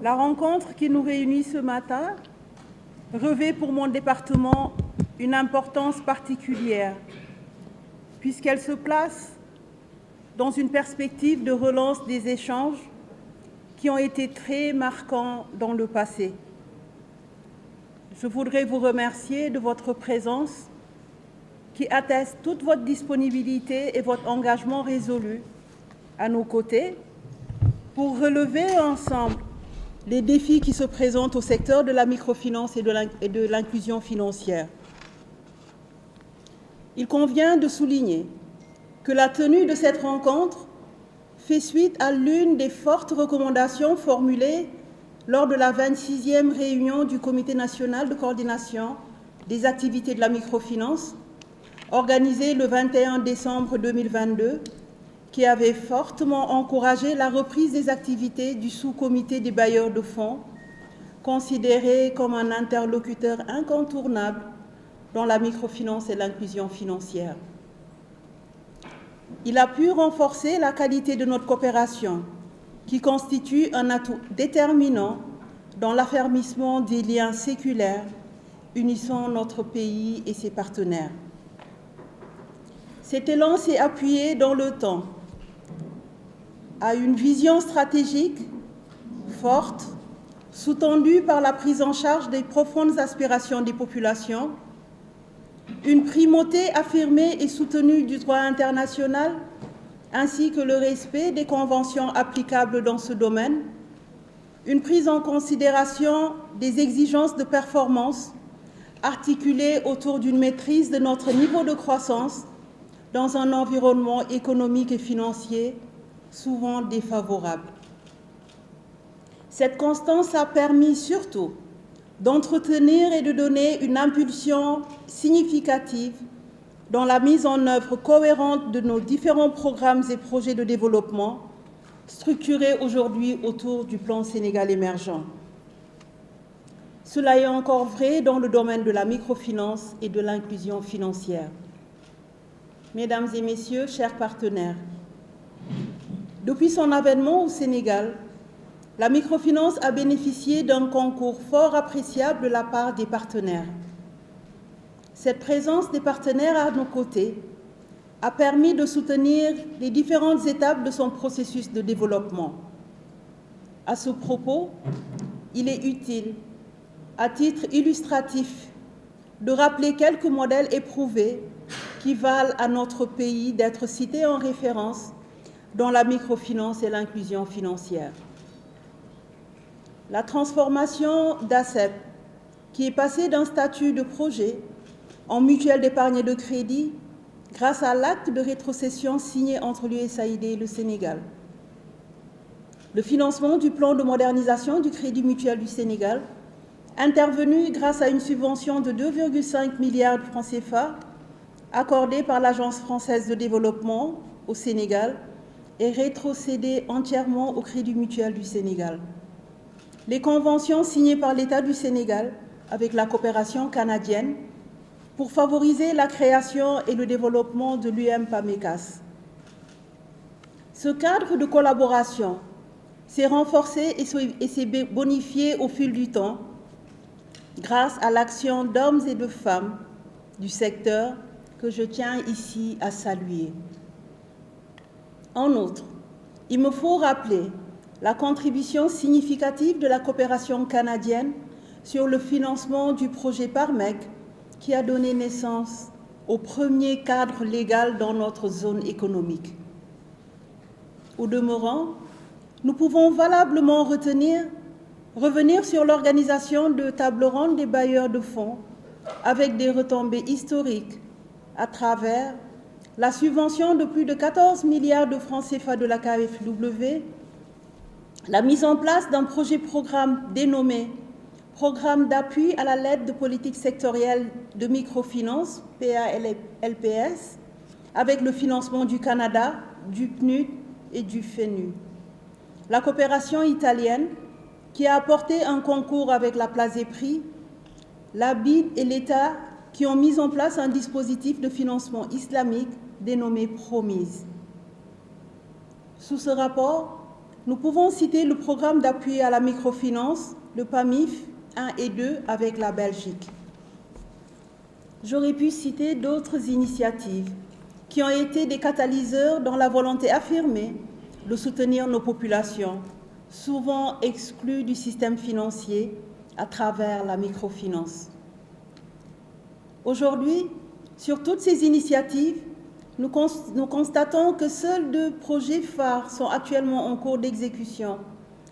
La rencontre qui nous réunit ce matin revêt pour mon département une importance particulière, puisqu'elle se place dans une perspective de relance des échanges qui ont été très marquants dans le passé. Je voudrais vous remercier de votre présence qui atteste toute votre disponibilité et votre engagement résolu à nos côtés pour relever ensemble les défis qui se présentent au secteur de la microfinance et de l'inclusion financière. Il convient de souligner que la tenue de cette rencontre fait suite à l'une des fortes recommandations formulées lors de la 26e réunion du Comité national de coordination des activités de la microfinance, organisée le 21 décembre 2022, qui avait fortement encouragé la reprise des activités du sous-comité des bailleurs de fonds, considéré comme un interlocuteur incontournable dans la microfinance et l'inclusion financière. Il a pu renforcer la qualité de notre coopération, qui constitue un atout déterminant dans l'affermissement des liens séculaires unissant notre pays et ses partenaires. Cet élan s'est appuyé dans le temps à une vision stratégique forte, sous-tendue par la prise en charge des profondes aspirations des populations, une primauté affirmée et soutenue du droit international, ainsi que le respect des conventions applicables dans ce domaine, une prise en considération des exigences de performance articulées autour d'une maîtrise de notre niveau de croissance dans un environnement économique et financier souvent défavorable. Cette constance a permis surtout d'entretenir et de donner une impulsion significative dans la mise en œuvre cohérente de nos différents programmes et projets de développement structurés aujourd'hui autour du plan Sénégal émergent. Cela est encore vrai dans le domaine de la microfinance et de l'inclusion financière. Mesdames et messieurs, chers partenaires, depuis son avènement au Sénégal, la microfinance a bénéficié d'un concours fort appréciable de la part des partenaires. Cette présence des partenaires à nos côtés a permis de soutenir les différentes étapes de son processus de développement. À ce propos, il est utile, à titre illustratif, de rappeler quelques modèles éprouvés qui valent à notre pays d'être cités en référence dans la microfinance et l'inclusion financière. La transformation d'ACEP, qui est passée d'un statut de projet en mutuelle d'épargne et de crédit grâce à l'acte de rétrocession signé entre l'USAID et le Sénégal. Le financement du plan de modernisation du Crédit mutuel du Sénégal, intervenu grâce à une subvention de 2,5 milliards de francs CFA accordée par l'Agence française de développement au Sénégal et rétrocédé entièrement au Crédit mutuel du Sénégal. Les conventions signées par l'État du Sénégal avec la coopération canadienne pour favoriser la création et le développement de l'UM-PAMECAS. Ce cadre de collaboration s'est renforcé et s'est bonifié au fil du temps grâce à l'action d'hommes et de femmes du secteur que je tiens ici à saluer. En outre, il me faut rappeler la contribution significative de la coopération canadienne sur le financement du projet PARMEC qui a donné naissance au premier cadre légal dans notre zone économique. Au demeurant, nous pouvons valablement revenir sur l'organisation de tables rondes des bailleurs de fonds avec des retombées historiques à travers la subvention de plus de 14 milliards de francs CFA de la KfW, la mise en place d'un projet-programme dénommé Programme d'appui à la l'aide de politique sectorielle de microfinance, PALPS, avec le financement du Canada, du PNUD et du FENU. La coopération italienne, qui a apporté un concours avec la Plasépris, la BID et l'État qui ont mis en place un dispositif de financement islamique dénommé Promise. Sous ce rapport, nous pouvons citer le programme d'appui à la microfinance, le PAMIF 1 et 2 avec la Belgique. J'aurais pu citer d'autres initiatives qui ont été des catalyseurs dans la volonté affirmée de soutenir nos populations, souvent exclues du système financier à travers la microfinance. Aujourd'hui, sur toutes ces initiatives, nous constatons que seuls 2 projets phares sont actuellement en cours d'exécution,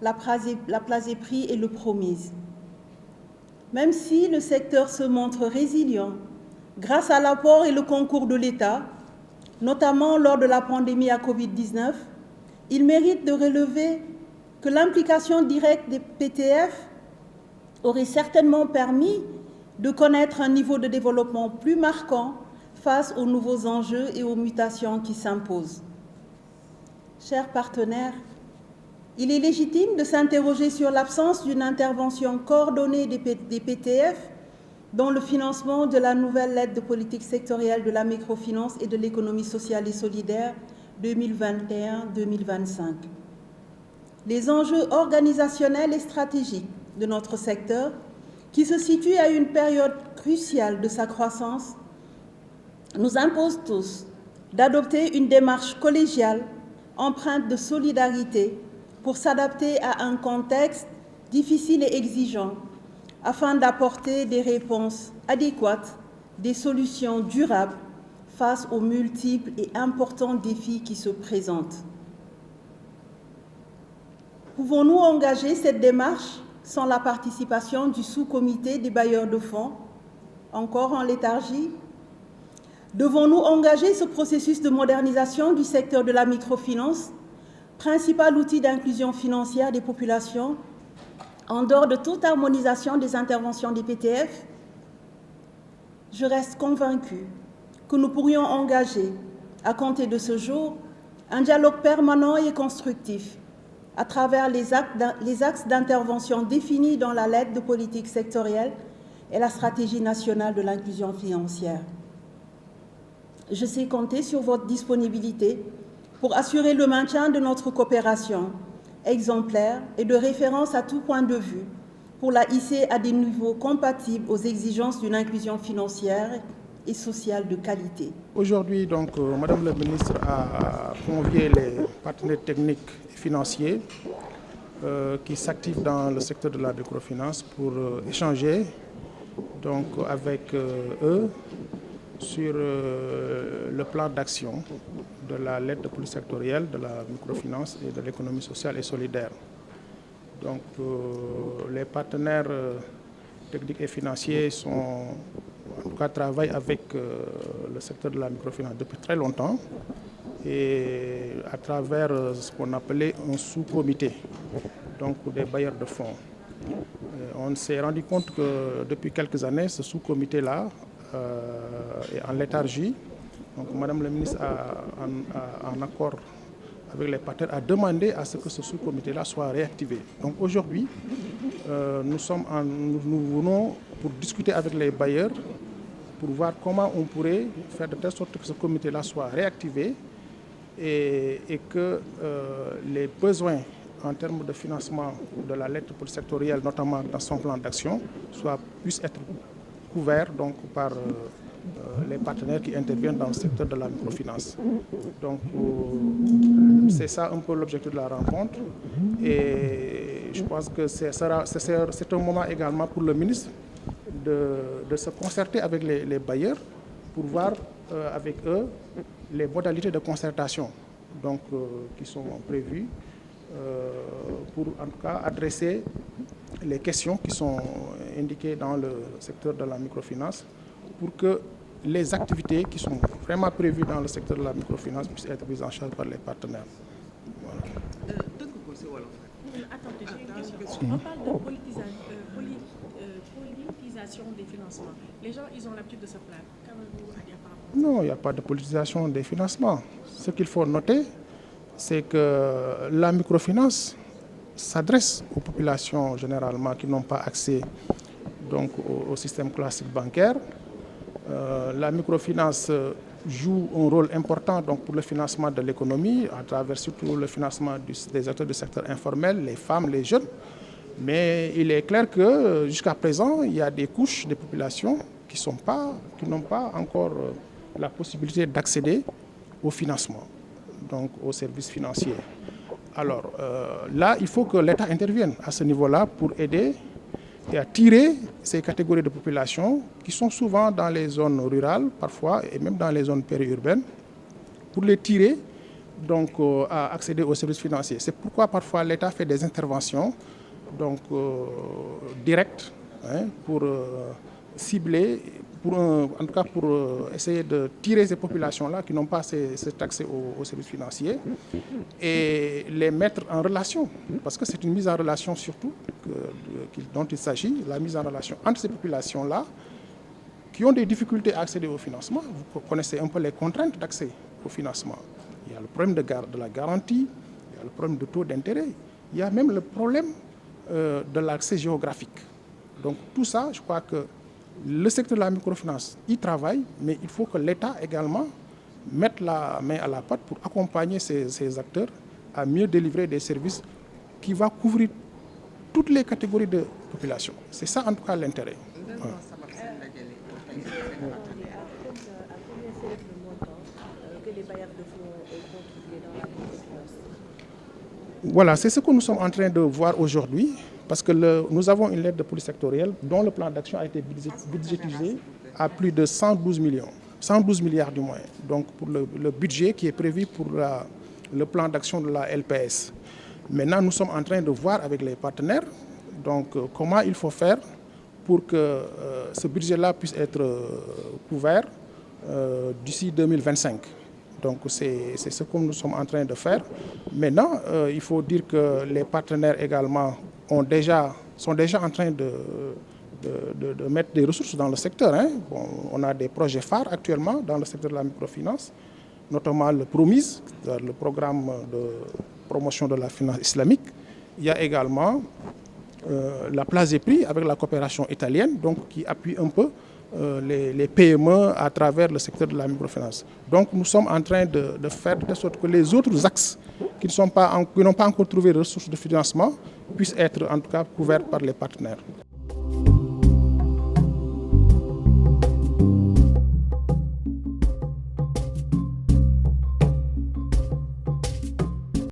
la Plasépris et le Promise. Même si le secteur se montre résilient, grâce à l'apport et le concours de l'État, notamment lors de la pandémie à Covid-19, il mérite de relever que l'implication directe des PTF aurait certainement permis de connaître un niveau de développement plus marquant face aux nouveaux enjeux et aux mutations qui s'imposent. Chers partenaires, il est légitime de s'interroger sur l'absence d'une intervention coordonnée des PTF dans le financement de la nouvelle aide de politique sectorielle de la microfinance et de l'économie sociale et solidaire 2021-2025. Les enjeux organisationnels et stratégiques de notre secteur, qui se situe à une période cruciale de sa croissance, nous imposent tous d'adopter une démarche collégiale empreinte de solidarité pour s'adapter à un contexte difficile et exigeant, afin d'apporter des réponses adéquates, des solutions durables face aux multiples et importants défis qui se présentent. Pouvons-nous engager cette démarche sans la participation du sous-comité des bailleurs de fonds, encore en léthargie? Devons-nous engager ce processus de modernisation du secteur de la microfinance, principal outil d'inclusion financière des populations, en dehors de toute harmonisation des interventions des PTF? Je reste convaincue que nous pourrions engager, à compter de ce jour, un dialogue permanent et constructif à travers les axes d'intervention définis dans la lettre de politique sectorielle et la stratégie nationale de l'inclusion financière. Je sais compter sur votre disponibilité pour assurer le maintien de notre coopération exemplaire et de référence à tout point de vue pour la hisser à des niveaux compatibles aux exigences d'une inclusion financière et sociale de qualité. Aujourd'hui, donc, Madame la ministre a convié les partenaires techniques et financiers qui s'activent dans le secteur de la microfinance pour échanger donc, avec eux sur le plan d'action de la lettre de politique sectorielle de la microfinance et de l'économie sociale et solidaire. Donc, les partenaires techniques et financiers travaillent avec le secteur de la microfinance depuis très longtemps et à travers ce qu'on appelait un sous-comité, donc des bailleurs de fonds. On s'est rendu compte que depuis quelques années, ce sous-comité-là est en léthargie. Donc, Madame la ministre, en accord avec les partenaires, a demandé à ce que ce sous-comité-là soit réactivé. Donc aujourd'hui, nous venons pour discuter avec les bailleurs, pour voir comment on pourrait faire de telle sorte que ce comité-là soit réactivé et que les besoins en termes de financement de la lettre sectorielle, notamment dans son plan d'action, puissent être couverts donc, par les partenaires qui interviennent dans le secteur de la microfinance. Donc, c'est ça un peu l'objectif de la rencontre. Et je pense que c'est un moment également pour le ministre de se concerter avec les bailleurs pour voir avec eux les modalités de concertation donc, qui sont prévues pour en tout cas adresser les questions qui sont indiquées dans le secteur de la microfinance pour que les activités qui sont vraiment prévues dans le secteur de la microfinance puissent être prises en charge par les partenaires. Voilà. On parle de politisation des financements. Les gens, ils ont l'habitude de se plaindre. Qu'avez-vous à dire par rapport à ça? Non, il n'y a pas de politisation des financements. Ce qu'il faut noter, c'est que la microfinance s'adresse aux populations généralement qui n'ont pas accès donc, au système classique bancaire. La microfinance joue un rôle important donc, pour le financement de l'économie, à travers surtout le financement des acteurs du secteur informel, les femmes, les jeunes. Mais il est clair que jusqu'à présent, il y a des couches de population qui n'ont pas encore la possibilité d'accéder au financement, donc aux services financiers. Alors là, il faut que l'État intervienne à ce niveau-là pour aider et à tirer ces catégories de population qui sont souvent dans les zones rurales parfois et même dans les zones périurbaines, pour les tirer donc, à accéder aux services financiers. C'est pourquoi parfois l'État fait des interventions donc, directes pour cibler, en tout cas pour essayer de tirer ces populations-là qui n'ont pas cet accès aux services financiers et les mettre en relation, parce que c'est une mise en relation surtout dont il s'agit, la mise en relation entre ces populations-là qui ont des difficultés à accéder au financement. Vous connaissez un peu les contraintes d'accès au financement. Il y a le problème de la garantie, il y a le problème de taux d'intérêt, il y a même le problème de l'accès géographique. Donc tout ça, je crois que le secteur de la microfinance y travaille, mais il faut que l'État également mette la main à la pâte pour accompagner ces acteurs à mieux délivrer des services qui vont couvrir toutes les catégories de population. C'est ça en tout cas l'intérêt. Voilà, c'est ce que nous sommes en train de voir aujourd'hui, parce que nous avons une lettre de politique sectorielle dont le plan d'action a été budgétisé à plus de 112 millions, 112 milliards du moins, donc pour le budget qui est prévu pour le plan d'action de la LPS. Maintenant, nous sommes en train de voir avec les partenaires donc, comment il faut faire pour que ce budget-là puisse être couvert d'ici 2025. Donc c'est ce que nous sommes en train de faire. Maintenant, il faut dire que les partenaires également sont déjà en train de mettre des ressources dans le secteur. Bon, on a des projets phares actuellement dans le secteur de la microfinance, notamment le PROMIS, le programme de promotion de la finance islamique. Il y a également la Place des Prix avec la coopération italienne, donc qui appuie un peu les PME à travers le secteur de la microfinance. Donc nous sommes en train de faire de sorte que les autres axes qui n'ont pas encore trouvé de ressources de financement puissent être en tout cas couverts par les partenaires.